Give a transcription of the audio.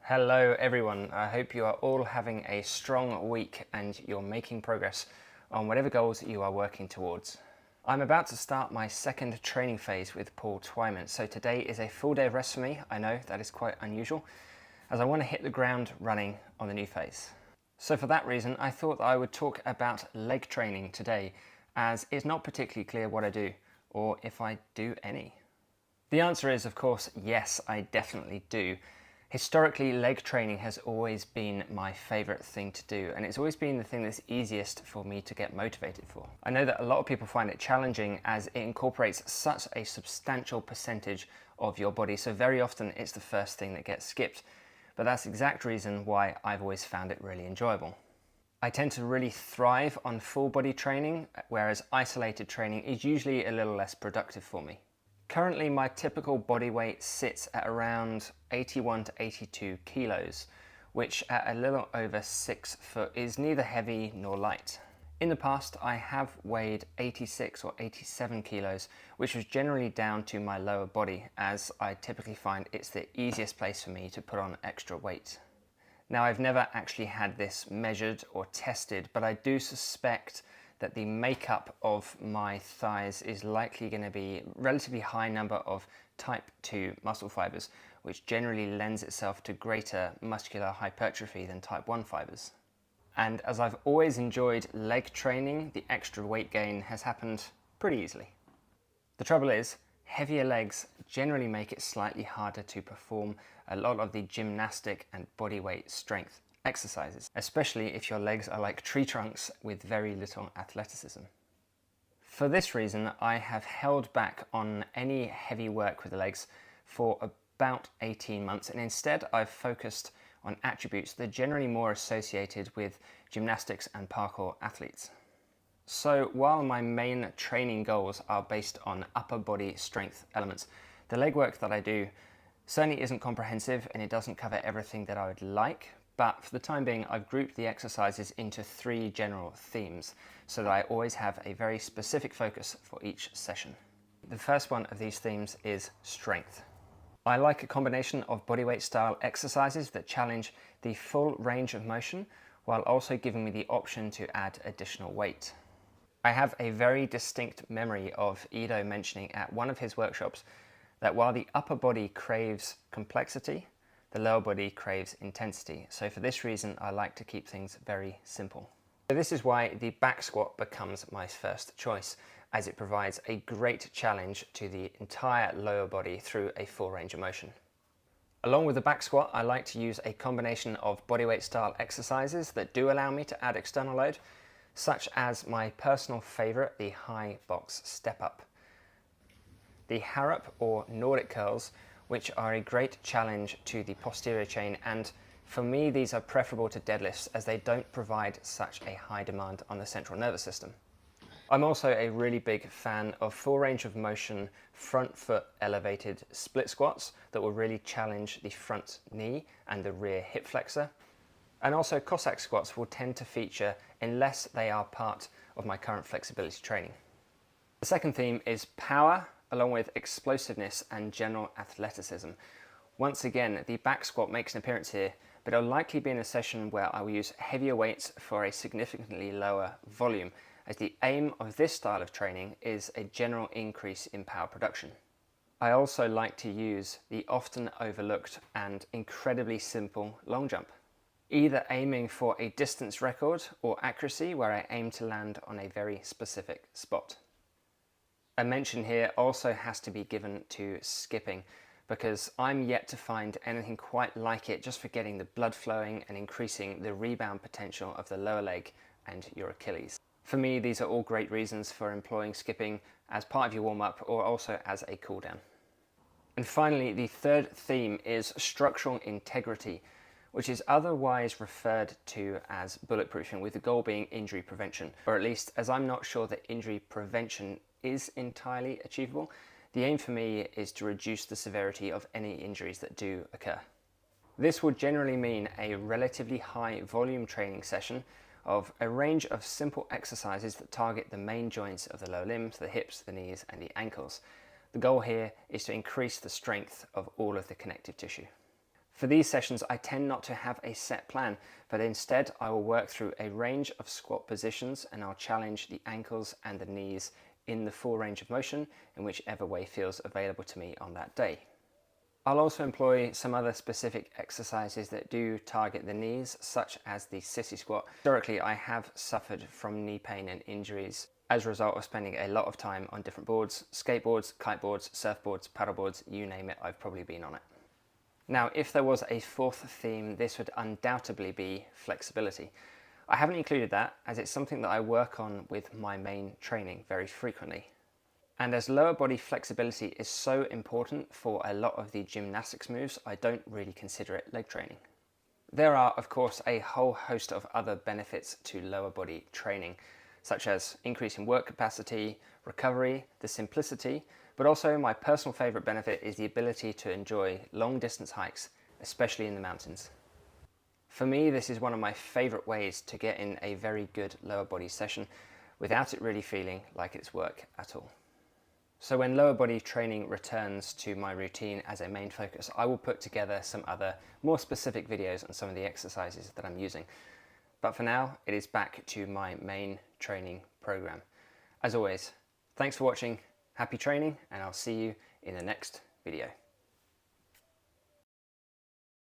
Hello everyone, I hope you are all having a strong week and you're making progress on whatever goals you are working towards. I'm about to start my second training phase with Paul Twyman, so today is a full day of rest for me. I know that is quite unusual, as I want to hit the ground running on the new phase. So for that reason, I thought I would talk about leg training today, as it's not particularly clear what I do, or if I do any. The answer is, of course, yes, I definitely do. Historically, leg training has always been my favourite thing to do, and it's always been the thing that's easiest for me to get motivated for. I know that a lot of people find it challenging as it incorporates such a substantial percentage of your body, so very often it's the first thing that gets skipped. But that's the exact reason why I've always found it really enjoyable. I tend to really thrive on full body training, whereas isolated training is usually a little less productive for me. Currently, my typical body weight sits at around 81 to 82 kilos, which at a little over 6 foot is neither heavy nor light. In the past, I have weighed 86 or 87 kilos, which was generally down to my lower body, as I typically find it's the easiest place for me to put on extra weight. Now, I've never actually had this measured or tested, but I do suspect that the makeup of my thighs is likely going to be a relatively high number of type 2 muscle fibers, which generally lends itself to greater muscular hypertrophy than type 1 fibers. And as I've always enjoyed leg training, the extra weight gain has happened pretty easily. The trouble is, heavier legs generally make it slightly harder to perform a lot of the gymnastic and bodyweight strength exercises, especially if your legs are like tree trunks with very little athleticism. For this reason, I have held back on any heavy work with the legs for about 18 months, and instead I've focused on attributes that are generally more associated with gymnastics and parkour athletes. So while my main training goals are based on upper body strength elements, the leg work that I do certainly isn't comprehensive and it doesn't cover everything that I would like. But for the time being, I've grouped the exercises into 3 general themes so that I always have a very specific focus for each session. The first one of these themes is strength. I like a combination of bodyweight style exercises that challenge the full range of motion while also giving me the option to add additional weight. I have a very distinct memory of Ido mentioning at one of his workshops that while the upper body craves complexity, the lower body craves intensity. So for this reason, I like to keep things very simple. So this is why the back squat becomes my first choice, as it provides a great challenge to the entire lower body through a full range of motion. Along with the back squat, I like to use a combination of bodyweight style exercises that do allow me to add external load, such as my personal favorite, the high box step up. The Harrop or Nordic curls, which are a great challenge to the posterior chain, and for me these are preferable to deadlifts as they don't provide such a high demand on the central nervous system. I'm also a really big fan of full range of motion front foot elevated split squats that will really challenge the front knee and the rear hip flexor. And also Cossack squats will tend to feature unless they are part of my current flexibility training. The second theme is power, along with explosiveness and general athleticism. Once again, the back squat makes an appearance here, but it'll likely be in a session where I will use heavier weights for a significantly lower volume, as the aim of this style of training is a general increase in power production. I also like to use the often overlooked and incredibly simple long jump, either aiming for a distance record or accuracy where I aim to land on a very specific spot. A mention here also has to be given to skipping, because I'm yet to find anything quite like it just for getting the blood flowing and increasing the rebound potential of the lower leg and your Achilles. For me, these are all great reasons for employing skipping as part of your warm-up or also as a cool down. And finally, the third theme is structural integrity, which is otherwise referred to as bulletproofing, with the goal being injury prevention, or at least as I'm not sure that injury prevention is entirely achievable, the aim for me is to reduce the severity of any injuries that do occur. This would generally mean a relatively high volume training session of a range of simple exercises that target the main joints of the lower limbs, the hips, the knees and the ankles. The goal here is to increase the strength of all of the connective tissue. For these sessions, I tend not to have a set plan, but instead I will work through a range of squat positions and I'll challenge the ankles and the knees in the full range of motion in whichever way feels available to me on that day. I'll also employ some other specific exercises that do target the knees, such as the sissy squat. Historically, I have suffered from knee pain and injuries as a result of spending a lot of time on different boards, skateboards, kiteboards, surfboards, paddleboards, you name it, I've probably been on it. Now, if there was a fourth theme, this would undoubtedly be flexibility. I haven't included that as it's something that I work on with my main training very frequently. And as lower body flexibility is so important for a lot of the gymnastics moves, I don't really consider it leg training. There are, of course, a whole host of other benefits to lower body training, such as increasing work capacity, recovery, the simplicity, but also my personal favourite benefit is the ability to enjoy long distance hikes, especially in the mountains. For me, this is one of my favourite ways to get in a very good lower body session without it really feeling like it's work at all. So when lower body training returns to my routine as a main focus, I will put together some other more specific videos on some of the exercises that I'm using. But for now, it is back to my main training program. As always, thanks for watching. Happy training, and I'll see you in the next video.